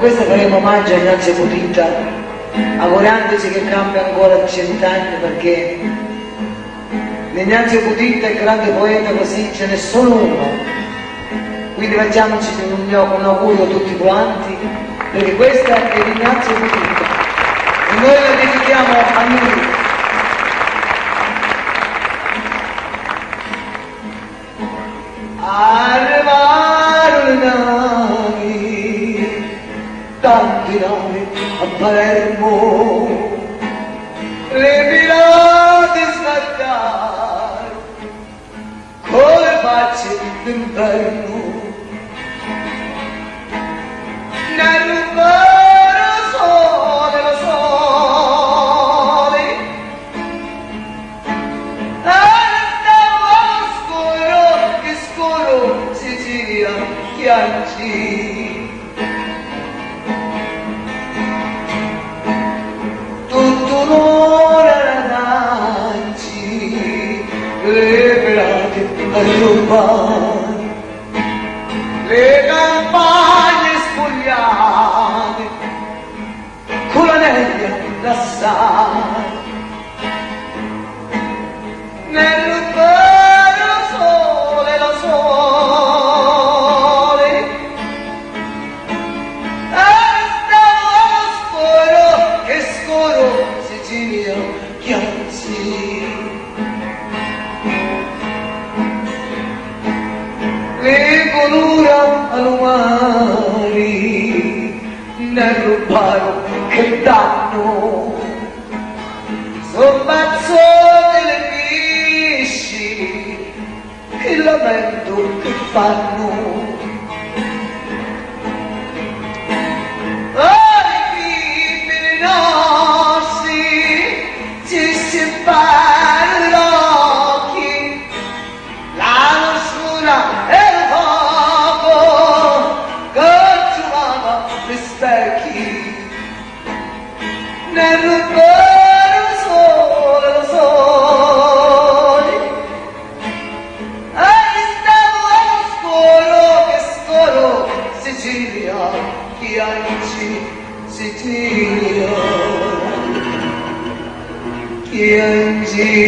questo faremo omaggio a Ignazio Putita, augurandoci che cambia ancora di 100 anni, perché di Ignazio Putita, il grande poeta, così ce n'è solo uno. Quindi facciamoci un augurio tutti quanti, perché questa è di Ignazio Putita e noi la dedichiamo a lui. Arrivarono tanti navi a Palermo, le pirati sbarcare con le facce d'inverno, nel vero sole, lo sole, andava scuro, che scuro Sicilia chiacci. Le pirati a rubare, le campagne spogliate, con la nebbia lassare, nel vero sole, lo sole, stava scuro, che scuro Sicilia chiazzi. Le colura all'umari nel rubaro che danno, sommazzote le pesci, il lamento che fanno. Ai figli nostri ci si fanno l'occhi, la nostra è specchi, nel vero sole, lo sole, stavo scuro, che scuro Sicilia, chianci Sicilia, chianci.